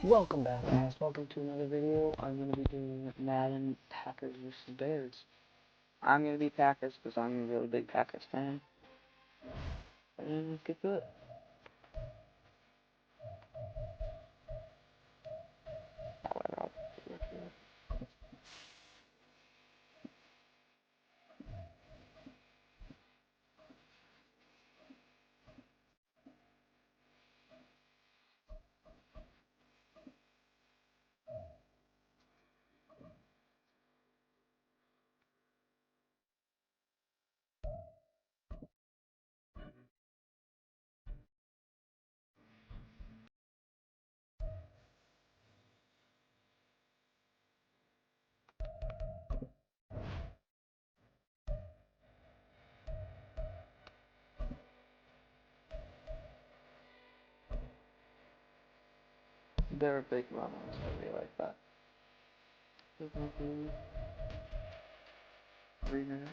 Welcome back, guys. Welcome to another video. I'm going to be doing Madden Packers vs. Bears. I'm going to be Packers because I'm a really big Packers fan. And let's get to it. They're a big runners. I really like that. 3 minutes.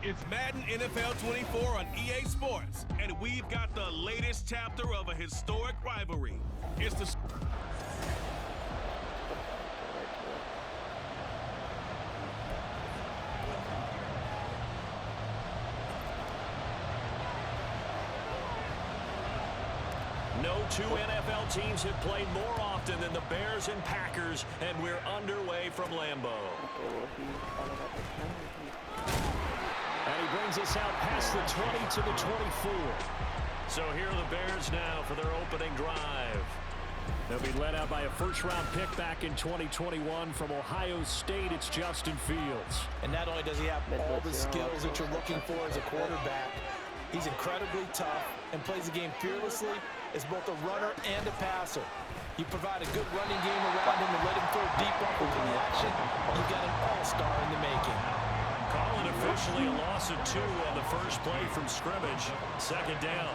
It's Madden NFL 24 on EA Sports, and we've got the latest chapter of a historic rivalry. It's the... No two NFL teams have played more often than the Bears and Packers, and we're underway from Lambeau. And he brings us out past the 20 to the 24. So here are the Bears now for their opening drive. They'll be led out by a first-round pick back in 2021 from Ohio State. It's Justin Fields. And not only does he have all the skills that you're looking for as a quarterback, he's incredibly tough and plays the game fearlessly as both a runner and a passer. You provide a good running game around him and let him throw deep off of play action. You've got an all-star in the making. Calling officially a loss of 2 on the first play from scrimmage. Second down.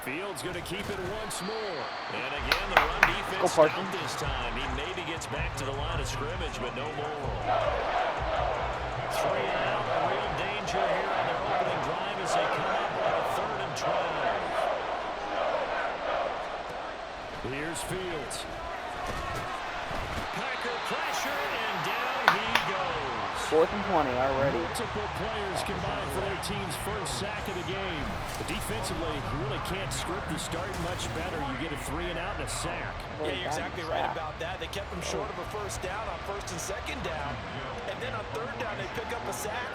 Fields going to keep it once more. And again, the run defense stopped this time. He maybe gets back to the line of scrimmage, but no more. 3 out. Real danger here on their opening drive as they come up on a 3rd and 12. Here's Fields. Packer pressure, and down he goes. 4th and 20 already. Multiple players combined for their team's first sack of the game. But defensively, you really can't script the start much better. You get a 3 and out and a sack. Yeah, you're exactly right about that. They kept him short of a first down on 1st and 2nd down. And then on 3rd down, they pick up a sack.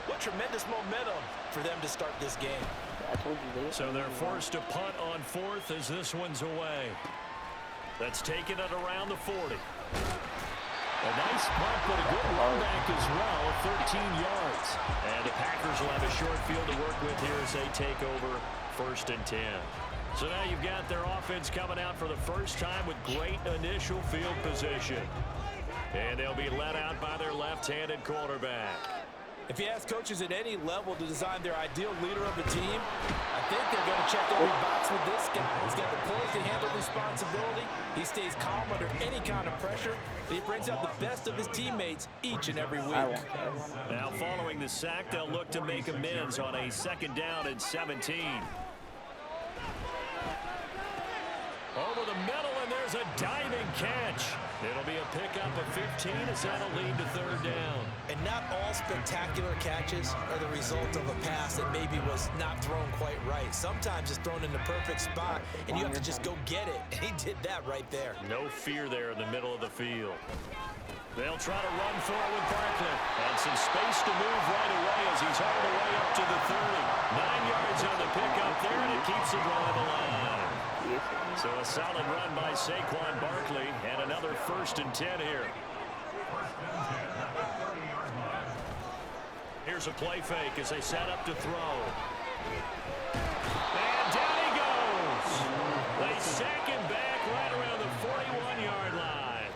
What tremendous momentum for them to start this game. I told you this. So they're forced to punt on 4th as this one's away. That's taken it around the 40. A nice punt, but a good run back as well, 13 yards. And the Packers will have a short field to work with here as they take over 1st and 10. So now you've got their offense coming out for the first time with great initial field position. And they'll be led out by their left-handed quarterback. If you ask coaches at any level to design their ideal leader of the team, I think they're going to check every box with this guy. He's got the poise to handle responsibility. He stays calm under any kind of pressure. He brings out the best of his teammates each and every week. Now following the sack, they'll look to make amends on a 2nd down and 17. Over the middle, and there's a diving catch. It'll be a pickup of 15 as that'll lead to 3rd down. And not all spectacular catches are the result of a pass that maybe was not thrown quite right. Sometimes it's thrown in the perfect spot, and you have to just go get it. And he did that right there. No fear there in the middle of the field. They'll try to run forward Barkley. And some space to move right away as he's all the way up to the 30. 9 yards on the pickup there, and it keeps the drive alive. So a solid run by Saquon Barkley, and another 1st and 10 here. Here's a play fake as they set up to throw. And down he goes. They sack him back right around the 41-yard line.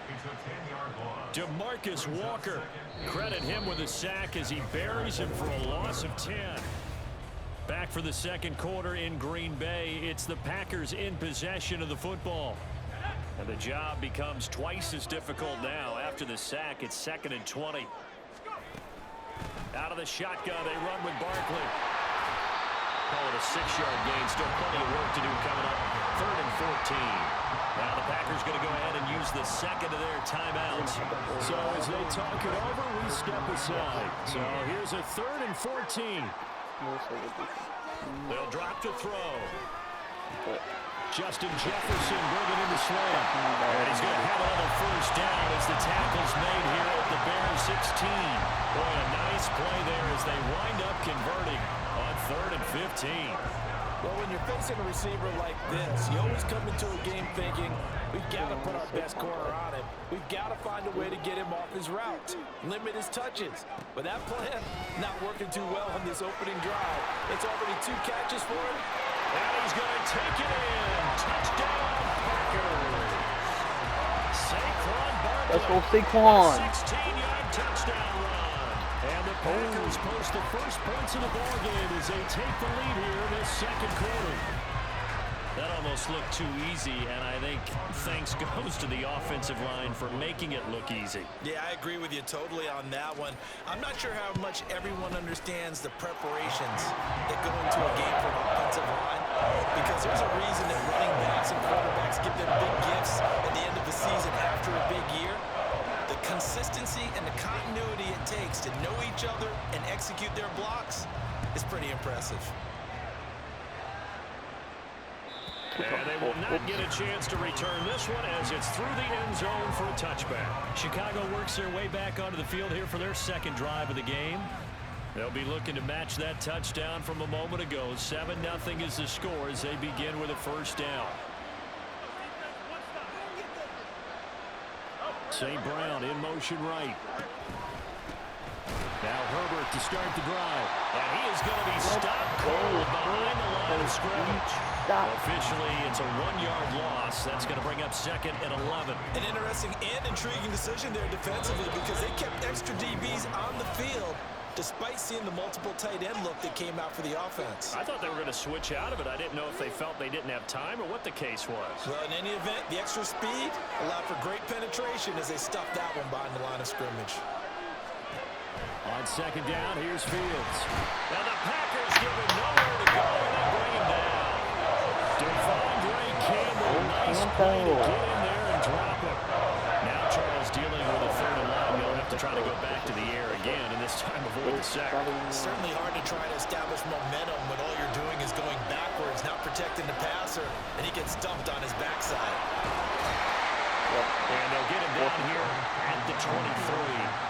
DeMarcus Walker, credit him with a sack as he buries him for a loss of 10. Back for the 2nd quarter in Green Bay. It's the Packers in possession of the football. And the job becomes twice as difficult now after after the sack. It's 2nd and 20. Out of the shotgun, they run with Barkley. Call it a 6-yard gain. Still plenty of work to do coming up. 3rd and 14. Now the Packers going to go ahead and use the second of their timeouts. So as they talk it over, we step aside. So here's a 3rd and 14. They'll drop to throw. Justin Jefferson bringing in the slam. And he's going to have another first down as the tackle's made here at the Bears 16. Boy, a nice play there as they wind up converting on 3rd and 15. Well, when you're facing a receiver like this, you always come into a game thinking, we've got to put our best corner on him. We've got to find a way to get him off his route, limit his touches. But that plan, not working too well on this opening drive. It's already 2 catches for him. And he's going to take it in. Touchdown, Packers. Saquon Barkley. Let's go, Saquon. 16-yard touchdown run. And the Packers post the first points in the ballgame as they take the lead here in this second quarter. That almost looked too easy, and I think thanks goes to the offensive line for making it look easy. Yeah, I agree with you totally on that one. I'm not sure how much everyone understands the preparations that go into a game from offensive line, because there's a reason that running backs and quarterbacks give them big gifts at the end of the season after a big year. The consistency and the continuity it takes to know each other and execute their blocks is pretty impressive. And they will not get a chance to return this one as it's through the end zone for a touchback. Chicago works their way back onto the field here for their second drive of the game. They'll be looking to match that touchdown from a moment ago. 7-0 is the score as they begin with a first down. St. Brown in motion right. Now Herbert to start the drive. And he is going to be stopped cold behind the line of scrimmage. Officially, it's a 1-yard loss. That's going to bring up 2nd and 11. An interesting and intriguing decision there defensively because they kept extra DBs on the field despite seeing the multiple tight end look that came out for the offense. I thought they were going to switch out of it. I didn't know if they felt they didn't have time or what the case was. Well, in any event, the extra speed allowed for great penetration as they stuffed that one behind the line of scrimmage. On second down, here's Fields. Now the Packers give him nowhere to go, and they bring him down. Devondre Campbell, nice play to get in there and drop him. Now Charles dealing with a 3rd and long. He'll have to try to go back to the air again, and this time avoid the sack. Certainly hard to try to establish momentum when all you're doing is going backwards, not protecting the passer, and he gets dumped on his backside. And they'll get him down here at the 23.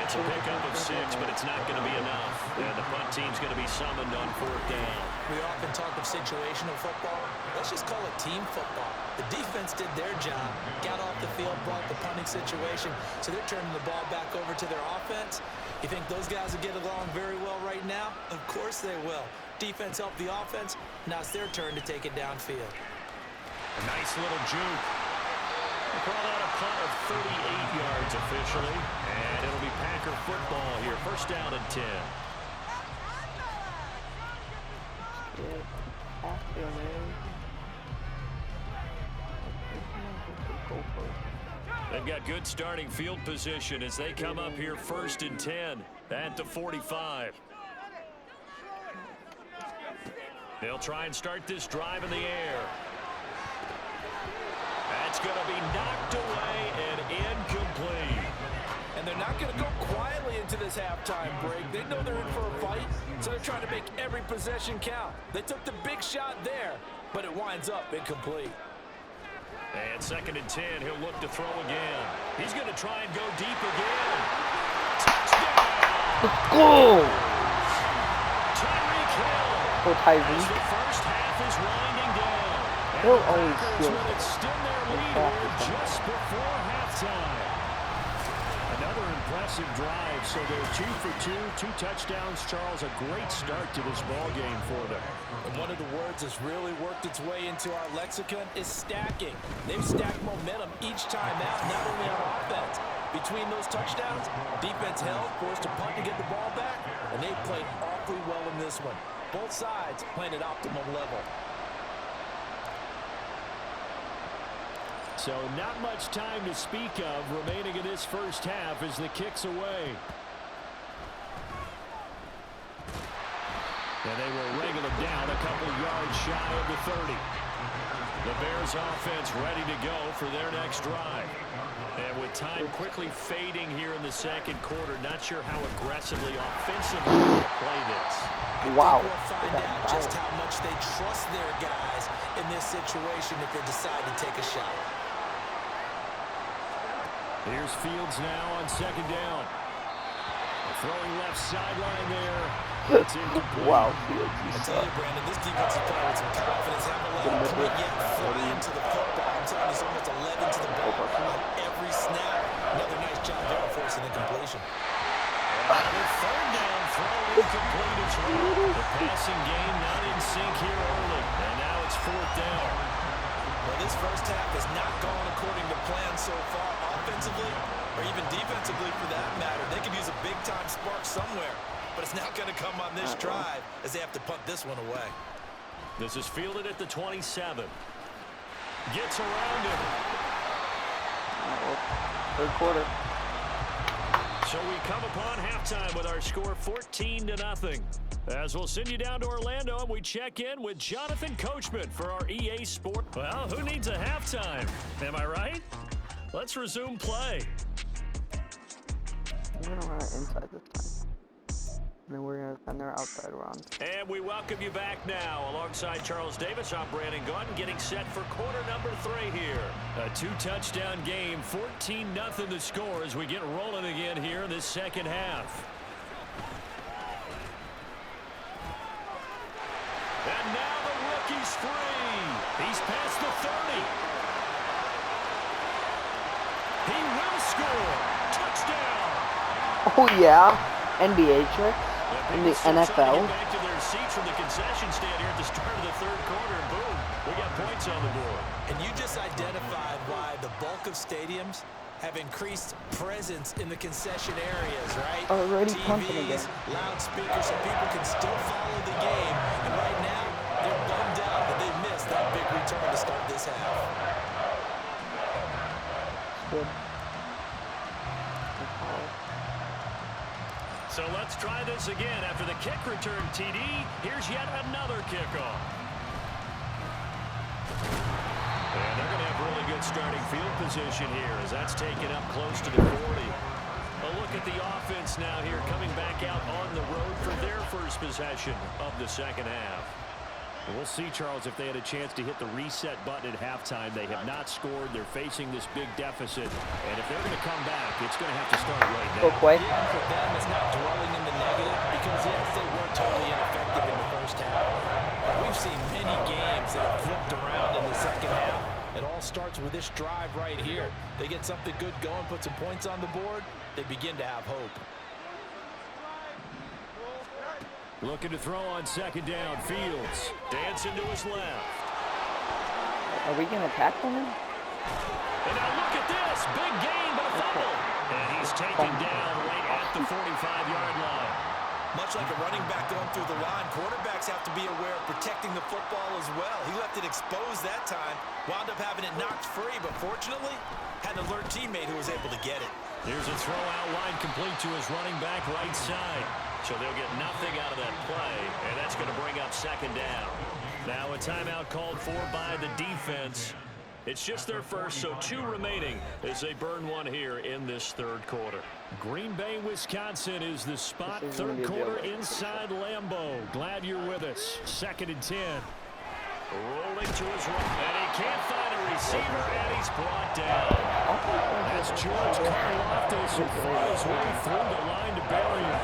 It's a pickup of 6, but it's not going to be enough. And the punt team's going to be summoned on 4th down. We often talk of situational football. Let's just call it team football. The defense did their job, got off the field, brought the punting situation, so they're turning the ball back over to their offense. You think those guys will get along very well right now? Of course they will. Defense helped the offense. Now it's their turn to take it downfield. A nice little juke. We'll call that a punt of 38 yards officially. And it'll be Packer football here. First down and 10. They've got good starting field position as they come up here 1st and 10 at the 45. They'll try and start this drive in the air. That's going to be knocked away and incomplete. And they're not going to go quietly into this halftime break. They know they're in for a fight, so they're trying to make every possession count. They took the big shot there, but it winds up incomplete. And 2nd and 10, he'll look to throw again. He's going to try and go deep again. Touchdown! Let's go! Tyreek Hill. Go Tyreek. As the first half is winding down. He'll always Packers feel will extend their lead here just before halftime. Another impressive drive. So they're 2 for 2, 2 touchdowns. Charles, a great start to this ball game for them. And one of the words that's really worked its way into our lexicon is stacking. They've stacked momentum each time out, not only on offense. Between those touchdowns, defense held, forced to punt to get the ball back, and they played awfully well in this one. Both sides playing at optimum level. So not much time to speak of remaining in this first half as the kick's away. And they will wrangle him down a couple yards shy of the 30. The Bears offense ready to go for their next drive. And with time quickly fading here in the second quarter, not sure how aggressively, offensively to play this. Wow. We'll find out just how much they trust their guys in this situation if they decide to take a shot. Here's Fields now on second down. Throwing left sideline there. It's incomplete. Wow, Fields, you I tell suck. you, Brandon, this defense is playing with some confidence. Haven't let him quite yet fly into the football. I'm telling you, it's almost 11 to the ball on every snap. Another nice job there forcing the completion. The third down throw incomplete as well. The passing game not in sync here early. And now it's fourth down. Well, this first half has not gone according to plan so far, offensively or even defensively for that matter. They could use a big-time spark somewhere, but it's not going to come on this drive as they have to punt this one away. This is fielded at the 27. Gets around him. Third quarter. So we come upon halftime with our score 14-0. As we'll send you down to Orlando and we check in with Jonathan Coachman for our EA Sport. Well, who needs a halftime? Am I right? Let's resume play. We're gonna run it inside this time. And then we're gonna send their outside runs. And we welcome you back now. Alongside Charles Davis, I'm Brandon Gaunt, getting set for quarter number 3 here. A 2-touchdown game, 14-0 the score as we get rolling again here in this second half. And now the rookie's free. He's past the 30. He will score. Touchdown. Oh yeah, NBA tricks in the NFL. Back to their seats from the concession stand here at the start of the third quarter, and boom, we got points on the board. And you just identified why the bulk of stadiums have increased presence in the concession areas, right? Already pumping again. TVs, loudspeakers, so people can still follow the game. And right now, they're bummed out that they missed that big return to start this half. Good. So let's try this again. After the kick return, TD, here's yet another kickoff. And they're going to have really good starting field position here as that's taken up close to the 40. A look at the offense now here coming back out on the road for their first possession of the second half. We'll see, Charles, if they had a chance to hit the reset button at halftime. They have not scored. They're facing this big deficit. And if they're going to come back, it's going to have to start right now. Okay. Yeah, for them, it's not dwelling in the negative because, yes, they were totally ineffective in the first half. We've seen many games that have flipped around in the second half. It all starts with this drive right here. They get something good going, put some points on the board, they begin to have hope. Looking to throw on second down. Fields dancing to his left. Are we gonna tackle him? And now look at this. Big gain, but a fumble. And he's taken down right at the 45-yard line. Much like a running back going through the line, quarterbacks have to be aware of protecting the football as well. He left it exposed that time, wound up having it knocked free, but fortunately, had an alert teammate who was able to get it. Here's a throw out wide complete to his running back right side. So they'll get nothing out of that play, and that's going to bring up second down. Now a timeout called for by the defense. It's just their first, so 2 remaining as they burn one here in this third quarter. Green Bay, Wisconsin is the spot. Third quarter inside Lambeau. Glad you're with us. 2nd and 10. Rolling to his right, and he can't find a receiver, and he's brought down. That's George Karlaftis who fought his way through the line to bury him.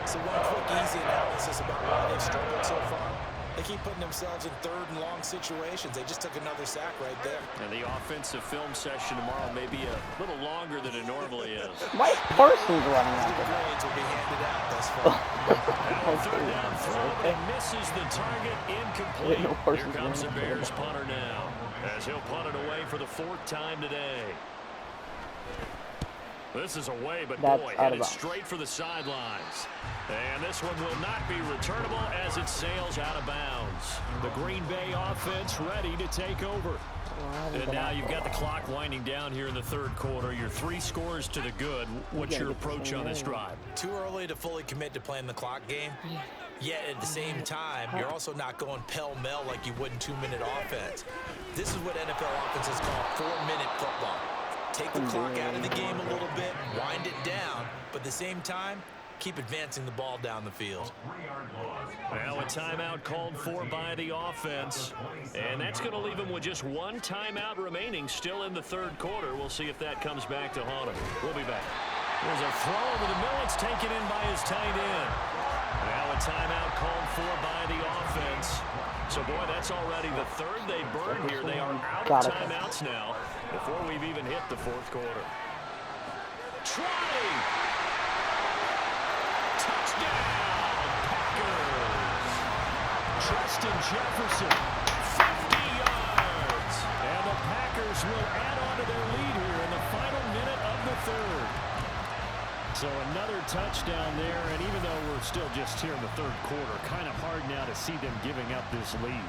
So one quick, easy analysis about why they've struggled so far. They keep putting themselves in third and long situations. They just took another sack right there. And the offensive film session tomorrow may be a little longer than it normally is. Mike Parsons running out The there. grades will be handed out thus far. Now a third down throw and misses the target, incomplete. No Here Parsons comes the running. Bears punter now as he'll punt it away for the 4th time today. This is away, but That's boy, out of headed bounds. straight for the sidelines. And this one will not be returnable as it sails out of bounds. The Green Bay offense ready to take over. And now you've got the clock winding down here in the third quarter. You're 3 scores to the good. What's your approach on this drive? Too early to fully commit to playing the clock game. Yet at the same time, you're also not going pell-mell like you would in 2-minute offense. This is what NFL offenses call 4-minute football. Take the clock out of the game a little bit, wind it down, but at the same time, keep advancing the ball down the field. Now a timeout called for by the offense. And that's going to leave them with just 1 timeout remaining still in the third quarter. We'll see if that comes back to haunt them. We'll be back. There's a throw over the middle. It's taken in by his tight end. Now a timeout called for by the offense. So, boy, that's already the third they burned here. They are out of timeouts now before we've even hit the fourth quarter. Try! Touchdown, Packers! Justin Jefferson, 50 yards. And the Packers will add on to their lead here in the final minute of the third. So another touchdown there, and even though we're still just here in the third quarter, kind of hard now to see them giving up this lead.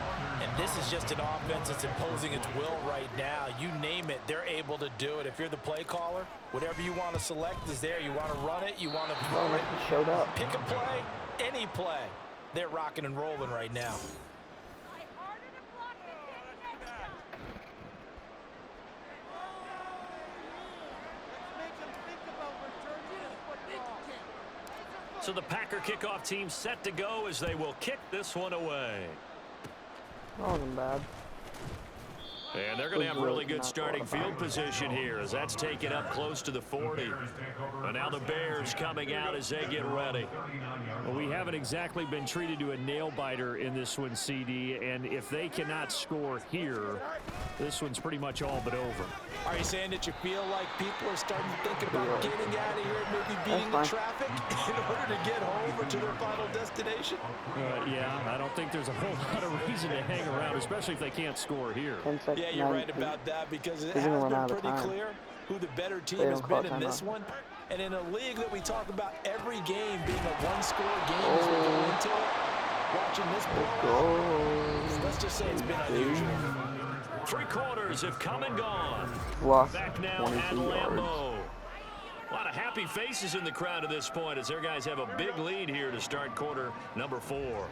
And this is just an offense that's imposing its will right now. You name it, they're able to do it. If you're the play caller, whatever you want to select is there. You want to run it, you want to throw it. Showed up. Pick a play, any play. They're rocking and rolling right now. So the Packer kickoff team set to go as they will kick this one away. That wasn't bad. And they're going to have really good starting field position here as that's taken up close to the 40. And now the Bears coming out as they get ready. Well, we haven't exactly been treated to a nail-biter in this one, CD, and if they cannot score here, this one's pretty much all but over. Are you saying that you feel like people are starting to think about getting out of here and maybe beating the traffic in order to get home or to their final destination? Yeah, I don't think there's a whole lot of reason to hang around, especially if they can't score here. Yeah, you're right about that because it has been pretty clear who the better team has been in this one. And in a league that we talk about every game being a one-score game as we go into it, watching this blowout, let's just say it's been unusual. 3 quarters have come and gone. Lost Back now at Lambeau. A lot of happy faces in the crowd at this point as their guys have a big lead here to start quarter number 4.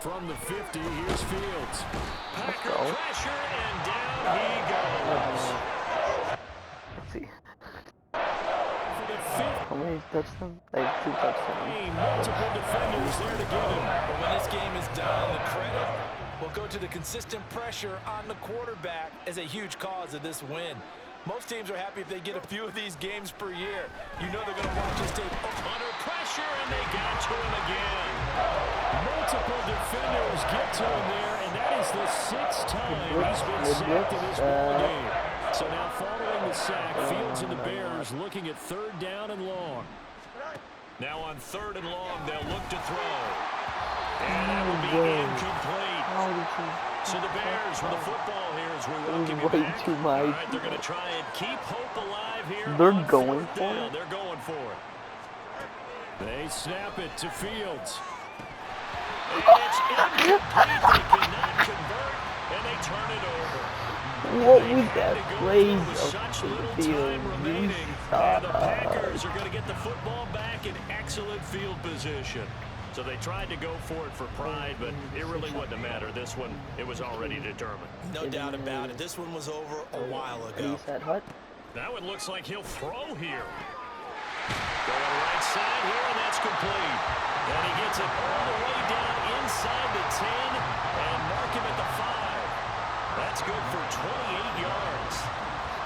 From the 50, here's Fields. Packer pressure, and down he goes. Let's see. For the 5th. How many touchdowns? Like 2 touchdowns. Multiple defenders there to get him. But when this game is done, the credit will go to the consistent pressure on the quarterback as a huge cause of this win. Most teams are happy if they get a few of these games per year. You know they're going to watch this tape. Under pressure, and they got to him again. Multiple defenders get to him there, and that is the 6th time he's been sacked in this ballgame. So now following the sack, Fields and the Bears looking at 3rd down and long. Now on 3rd and long, they'll look to throw. And that will be incomplete. So the Bears with the football here as we welcome you back. Too much. All right, they're going to try and keep hope alive here. They're going for it. They're going for it. They snap it to Fields. And it's incomplete. They cannot convert, and they turn it over. What was that play of such the little field? time remaining, and the Packers are going to get the football back in excellent field position. So they tried to go for it for pride, but it really wouldn't have mattered. This one, it was already determined. No doubt about it. This one was over a while ago. Now it looks like he'll throw here. Going right side here, and that's complete. And he gets it all the way down inside the 10 and mark him at the 5. That's good for 28 yards.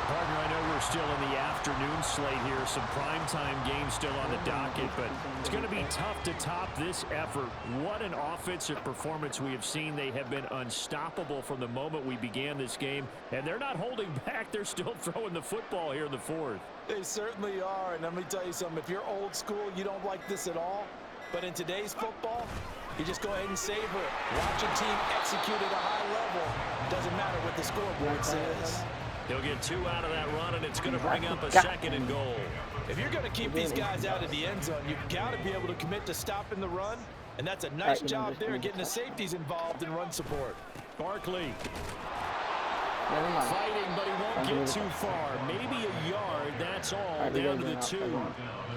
Partner, I know we're still in the afternoon slate here, some primetime games still on the docket, but it's going to be tough to top this effort. What an offensive performance we have seen. They have been unstoppable from the moment we began this game, and they're not holding back. They're still throwing the football here in the 4th. They certainly are, and let me tell you something. If you're old school, you don't like this at all, but in today's football, you just go ahead and savor it. Watch a team execute at a high level. Doesn't matter what the scoreboard says. He'll get 2 out of that run, and it's going to bring up a 2nd and goal. If you're going to keep these guys out of the end zone, you've got to be able to commit to stopping the run And that's a nice job there getting the safeties involved in run support. Barkley. Fighting, but he won't get too far. Maybe a yard, that's all, down to the 2.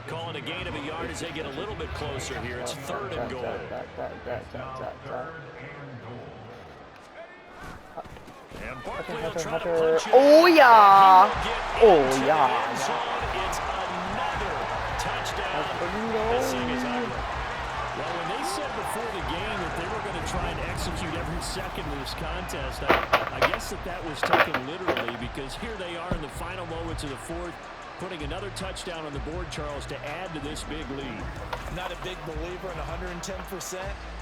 Calling a gain of a yard as they get a little bit closer here. It's 3rd and goal. And Barkley will try to punch it. Oh, yeah. Oh, yeah. It's another touchdown. This thing is ugly. Well, when they said before the game that they were going to try and execute every second of this contest, I guess that was taken literally, because here they are in the final moments of the 4th, putting another touchdown on the board, Charles, to add to this big lead. Not a big believer in 110%,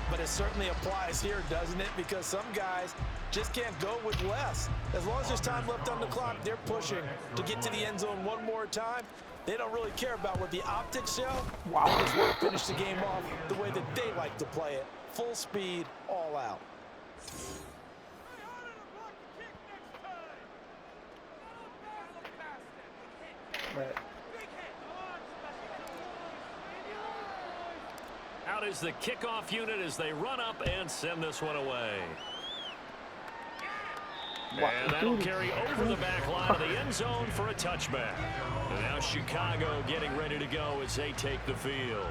but it certainly applies here, doesn't it? Because some guys just can't go with less. As long as there's time left on the clock, they're pushing to get to the end zone one more time. They don't really care about what the optics show. Wow. They just want to finish the game off the way that they like to play it. Full speed, all out. Right. Out is the kickoff unit as they run up and send this one away. And that'll carry over the back line of the end zone for a touchback. And now Chicago getting ready to go as they take the field.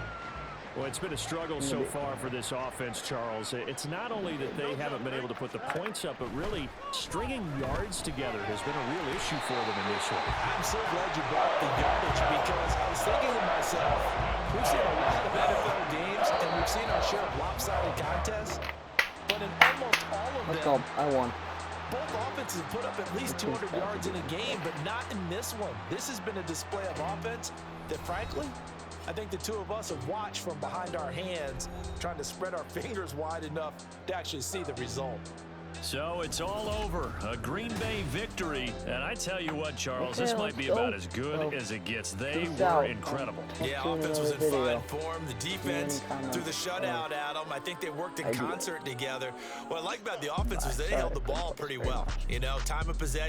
Well, it's been a struggle so far for this offense, Charles. It's not only that they haven't been able to put the points up, but really stringing yards together has been a real issue for them in this one. I'm so glad you brought the yardage, because I was thinking to myself, we've seen a lot of NFL games and we've seen our share of lopsided contests, but in almost all of them, I won. both offenses put up at least 200 yards in a game, but not in this one. This has been a display of offense that, frankly, I think the two of us have watched from behind our hands, trying to spread our fingers wide enough to actually see the result. So it's all over. A Green Bay victory. And I tell you what, Charles, this might be about as good as it gets. They were incredible. Yeah, offense was in fine form. The defense threw the shutout at them. I think they worked in concert together. What I like about the offense was they held the ball pretty well. You know, time of possession.